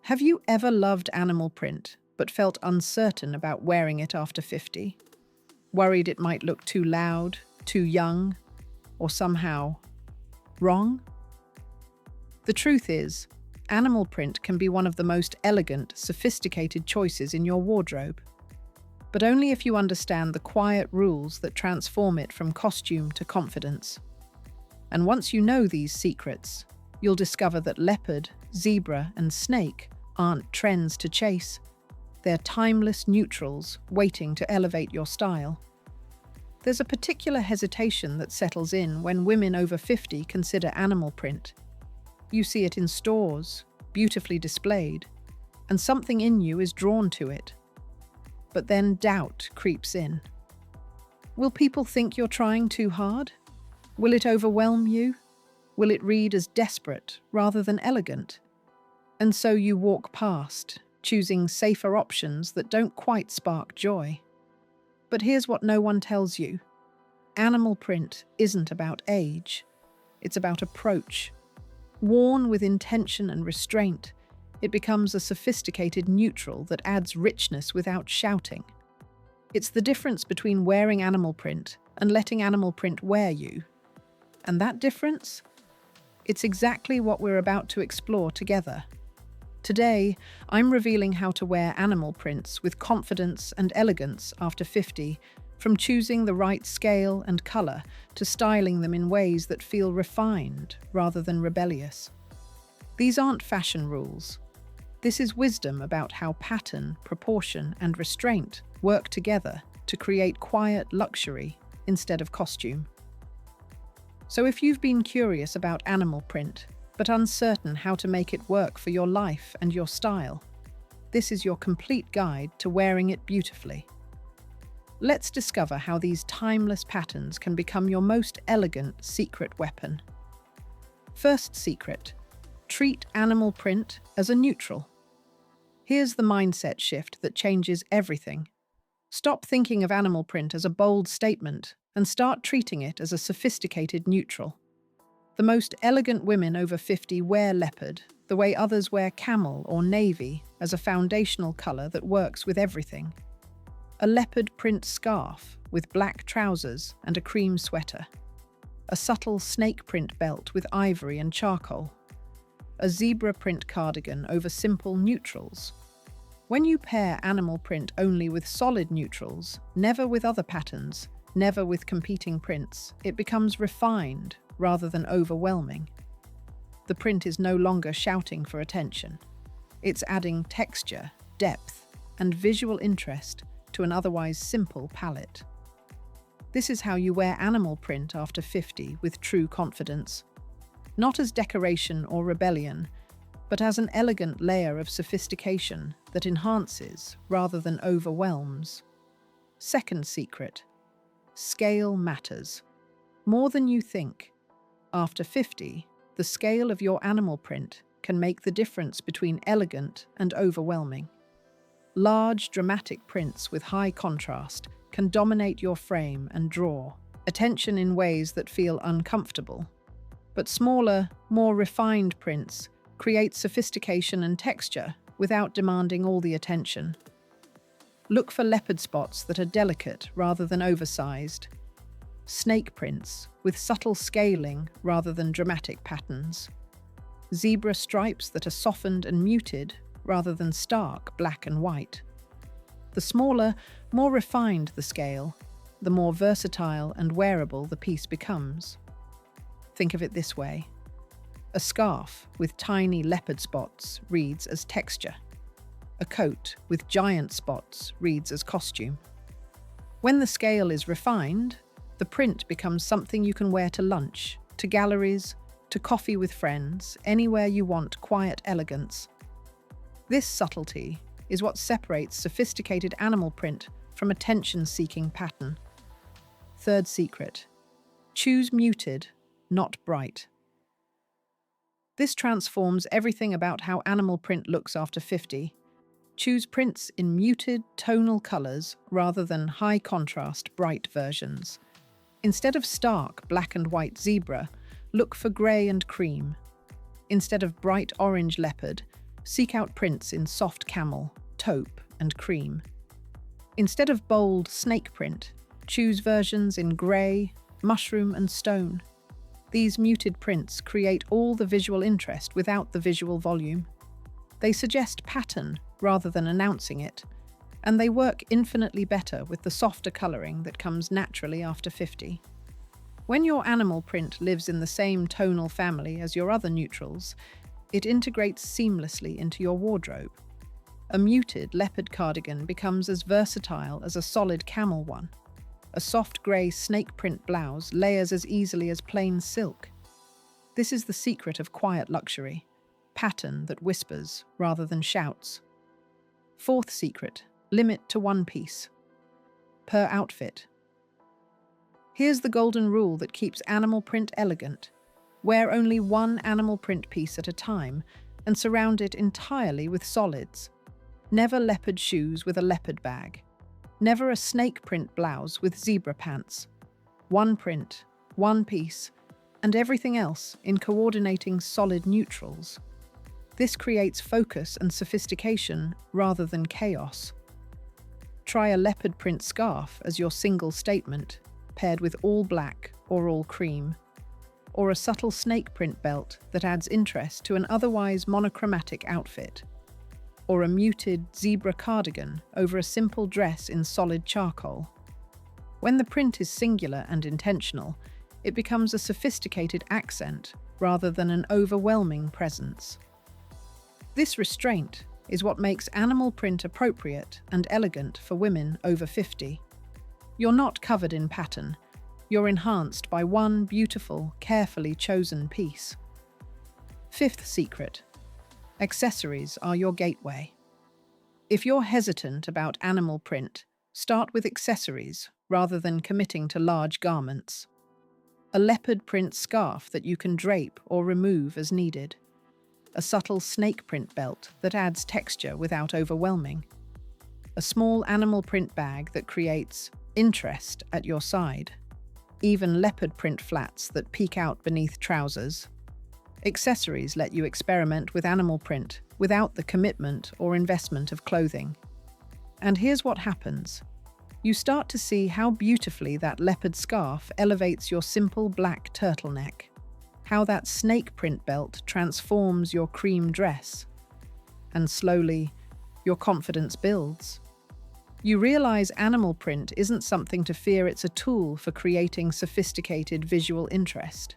Have you ever loved animal print but felt uncertain about wearing it after 50? Worried it might look too loud, too young, or somehow wrong? The truth is, animal print can be one of the most elegant, sophisticated choices in your wardrobe. But only if you understand the quiet rules that transform it from costume to confidence. And once you know these secrets, you'll discover that leopard, zebra, and snake aren't trends to chase. They're timeless neutrals waiting to elevate your style. There's a particular hesitation that settles in when women over 50 consider animal print. You see it in stores, beautifully displayed, and something in you is drawn to it. But then doubt creeps in. Will people think you're trying too hard? Will it overwhelm you? Will it read as desperate rather than elegant? And so you walk past, choosing safer options that don't quite spark joy. But here's what no one tells you. Animal print isn't about age. It's about approach. Worn with intention and restraint, it becomes a sophisticated neutral that adds richness without shouting. It's the difference between wearing animal print and letting animal print wear you. And that difference? It's exactly what we're about to explore together. Today, I'm revealing how to wear animal prints with confidence and elegance after 50, from choosing the right scale and color to styling them in ways that feel refined rather than rebellious. These aren't fashion rules. This is wisdom about how pattern, proportion, and restraint work together to create quiet luxury instead of costume. So if you've been curious about animal print, but uncertain how to make it work for your life and your style, this is your complete guide to wearing it beautifully. Let's discover how these timeless patterns can become your most elegant secret weapon. First secret: treat animal print as a neutral. Here's the mindset shift that changes everything. Stop thinking of animal print as a bold statement and start treating it as a sophisticated neutral. The most elegant women over 50 wear leopard, the way others wear camel or navy as a foundational color that works with everything. A leopard print scarf with black trousers and a cream sweater. A subtle snake print belt with ivory and charcoal. A zebra print cardigan over simple neutrals. When you pair animal print only with solid neutrals, never with other patterns, never with competing prints, it becomes refined rather than overwhelming. The print is no longer shouting for attention. It's adding texture, depth, and visual interest to an otherwise simple palette. This is how you wear animal print after 50 with true confidence. Not as decoration or rebellion, but as an elegant layer of sophistication that enhances rather than overwhelms. Second secret: scale matters. More than you think. After 50, the scale of your animal print can make the difference between elegant and overwhelming. Large, dramatic prints with high contrast can dominate your frame and draw attention in ways that feel uncomfortable. But smaller, more refined prints create sophistication and texture without demanding all the attention. Look for leopard spots that are delicate rather than oversized. Snake prints with subtle scaling rather than dramatic patterns. Zebra stripes that are softened and muted rather than stark black and white. The smaller, more refined the scale, the more versatile and wearable the piece becomes. Think of it this way. A scarf with tiny leopard spots reads as texture. A coat with giant spots reads as costume. When the scale is refined, the print becomes something you can wear to lunch, to galleries, to coffee with friends, anywhere you want quiet elegance. This subtlety is what separates sophisticated animal print from attention-seeking pattern. Third secret: choose muted, not bright. This transforms everything about how animal print looks after 50. Choose prints in muted, tonal colors rather than high-contrast, bright versions. Instead of stark black and white zebra, look for grey and cream. Instead of bright orange leopard, seek out prints in soft camel, taupe, and cream. Instead of bold snake print, choose versions in grey, mushroom, and stone. These muted prints create all the visual interest without the visual volume. They suggest pattern rather than announcing it, and they work infinitely better with the softer colouring that comes naturally after 50. When your animal print lives in the same tonal family as your other neutrals, it integrates seamlessly into your wardrobe. A muted leopard cardigan becomes as versatile as a solid camel one. A soft grey snake print blouse layers as easily as plain silk. This is the secret of quiet luxury, pattern that whispers rather than shouts. Fourth secret, limit to one piece per outfit. Here's the golden rule that keeps animal print elegant. Wear only one animal print piece at a time and surround it entirely with solids. Never leopard shoes with a leopard bag. Never a snake print blouse with zebra pants. One print, one piece, and everything else in coordinating solid neutrals. This creates focus and sophistication rather than chaos. Try a leopard print scarf as your single statement, paired with all black or all cream, or a subtle snake print belt that adds interest to an otherwise monochromatic outfit, or a muted zebra cardigan over a simple dress in solid charcoal. When the print is singular and intentional, it becomes a sophisticated accent rather than an overwhelming presence. This restraint is what makes animal print appropriate and elegant for women over 50. You're not covered in pattern, you're enhanced by one beautiful, carefully chosen piece. Fifth secret. Accessories are your gateway. If you're hesitant about animal print, start with accessories rather than committing to large garments. A leopard print scarf that you can drape or remove as needed. A subtle snake print belt that adds texture without overwhelming. A small animal print bag that creates interest at your side. Even leopard print flats that peek out beneath trousers. Accessories let you experiment with animal print without the commitment or investment of clothing. And here's what happens. You start to see how beautifully that leopard scarf elevates your simple black turtleneck. How that snake print belt transforms your cream dress. And slowly, your confidence builds. You realize animal print isn't something to fear, it's a tool for creating sophisticated visual interest.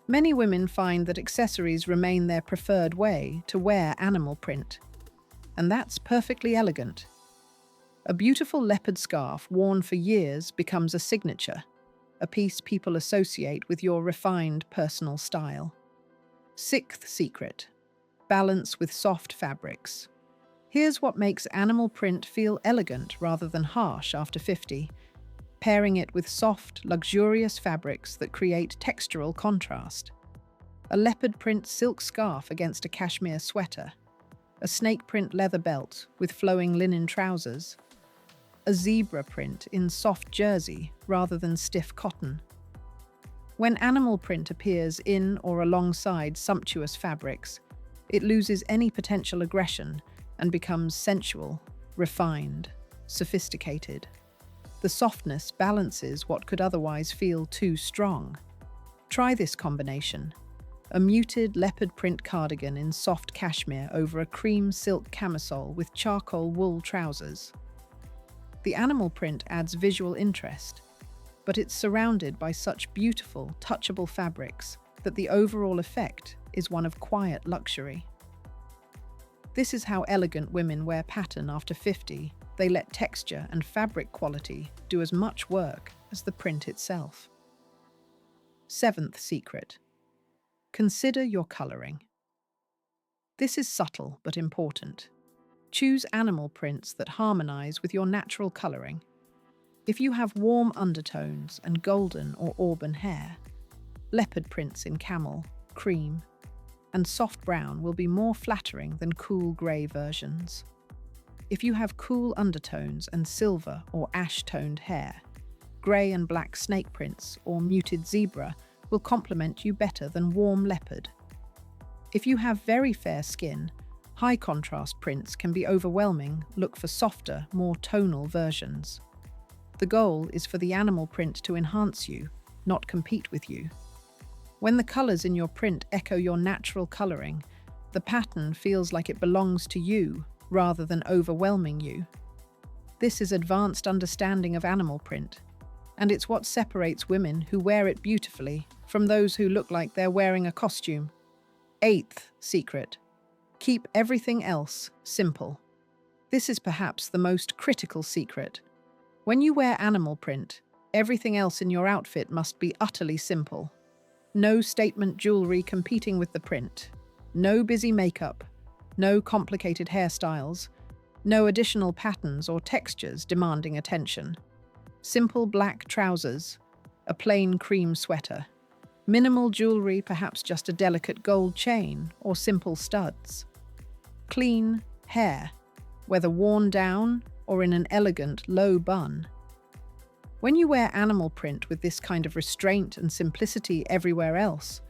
Many women find that accessories remain their preferred way to wear animal print, and that's perfectly elegant. A beautiful leopard scarf worn for years becomes a signature, a piece people associate with your refined personal style. Sixth secret, balance with soft fabrics. Here's what makes animal print feel elegant rather than harsh after 50. Pairing it with soft, luxurious fabrics that create textural contrast. A leopard print silk scarf against a cashmere sweater. A snake print leather belt with flowing linen trousers. A zebra print in soft jersey rather than stiff cotton. When animal print appears in or alongside sumptuous fabrics, it loses any potential aggression and becomes sensual, refined, sophisticated. The softness balances what could otherwise feel too strong. Try this combination. A muted leopard print cardigan in soft cashmere over a cream silk camisole with charcoal wool trousers. The animal print adds visual interest, but it's surrounded by such beautiful, touchable fabrics that the overall effect is one of quiet luxury. This is how elegant women wear pattern after 50. They let texture and fabric quality do as much work as the print itself. Seventh secret. Consider your coloring. This is subtle but important. Choose animal prints that harmonize with your natural coloring. If you have warm undertones and golden or auburn hair, leopard prints in camel, cream, and soft brown will be more flattering than cool grey versions. If you have cool undertones and silver or ash-toned hair, grey and black snake prints or muted zebra will complement you better than warm leopard. If you have very fair skin, High contrast prints can be overwhelming. Look for softer, more tonal versions. The goal is for the animal print to enhance you, not compete with you. When the colors in your print echo your natural coloring, the pattern feels like it belongs to you rather than overwhelming you. This is advanced understanding of animal print, and it's what separates women who wear it beautifully from those who look like they're wearing a costume. Eighth secret: keep everything else simple. This is perhaps the most critical secret. When you wear animal print, everything else in your outfit must be utterly simple. No statement jewelry competing with the print. No busy makeup. No complicated hairstyles. No additional patterns or textures demanding attention. Simple black trousers. A plain cream sweater. Minimal jewelry, perhaps just a delicate gold chain or simple studs. Clean hair, whether worn down or in an elegant low bun. When you wear animal print with this kind of restraint and simplicity everywhere else,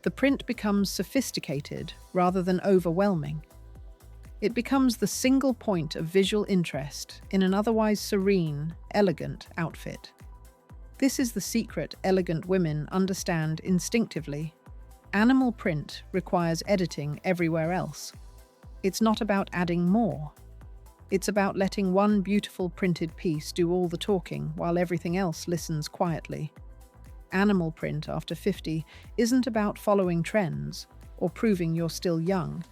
the print becomes sophisticated rather than overwhelming. It becomes the single point of visual interest in an otherwise serene, elegant outfit. This is the secret elegant women understand instinctively. Animal print requires editing everywhere else. It's not about adding more. It's about letting one beautiful printed piece do all the talking while everything else listens quietly. Animal print after 50 isn't about following trends or proving you're still young.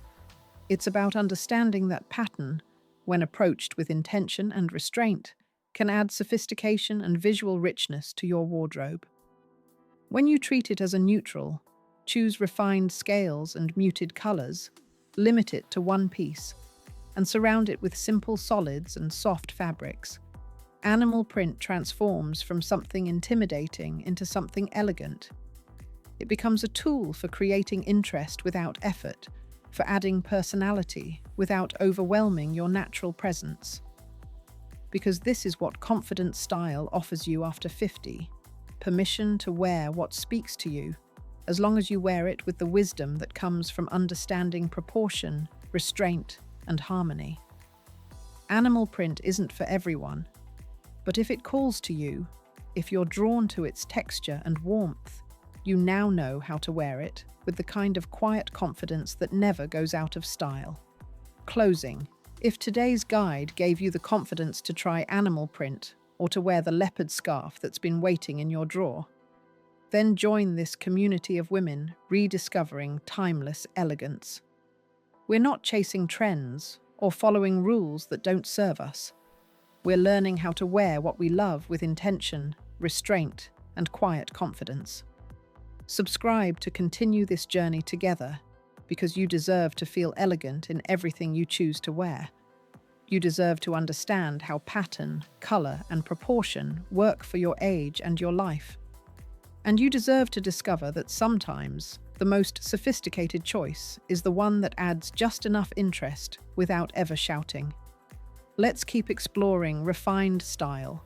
It's about understanding that pattern, when approached with intention and restraint, can add sophistication and visual richness to your wardrobe. When you treat it as a neutral, choose refined scales and muted colors, limit it to one piece, and surround it with simple solids and soft fabrics, animal print transforms from something intimidating into something elegant. It becomes a tool for creating interest without effort, for adding personality without overwhelming your natural presence. Because this is what confident style offers you after 50, permission to wear what speaks to you, as long as you wear it with the wisdom that comes from understanding proportion, restraint, and harmony. Animal print isn't for everyone, but if it calls to you, if you're drawn to its texture and warmth, you now know how to wear it with the kind of quiet confidence that never goes out of style. Closing: if today's guide gave you the confidence to try animal print or to wear the leopard scarf that's been waiting in your drawer, then join this community of women rediscovering timeless elegance. We're not chasing trends or following rules that don't serve us. We're learning how to wear what we love with intention, restraint, and quiet confidence. Subscribe to continue this journey together, because you deserve to feel elegant in everything you choose to wear. You deserve to understand how pattern, color, and proportion work for your age and your life. And you deserve to discover that sometimes the most sophisticated choice is the one that adds just enough interest without ever shouting. Let's keep exploring refined style,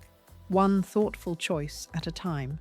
one thoughtful choice at a time.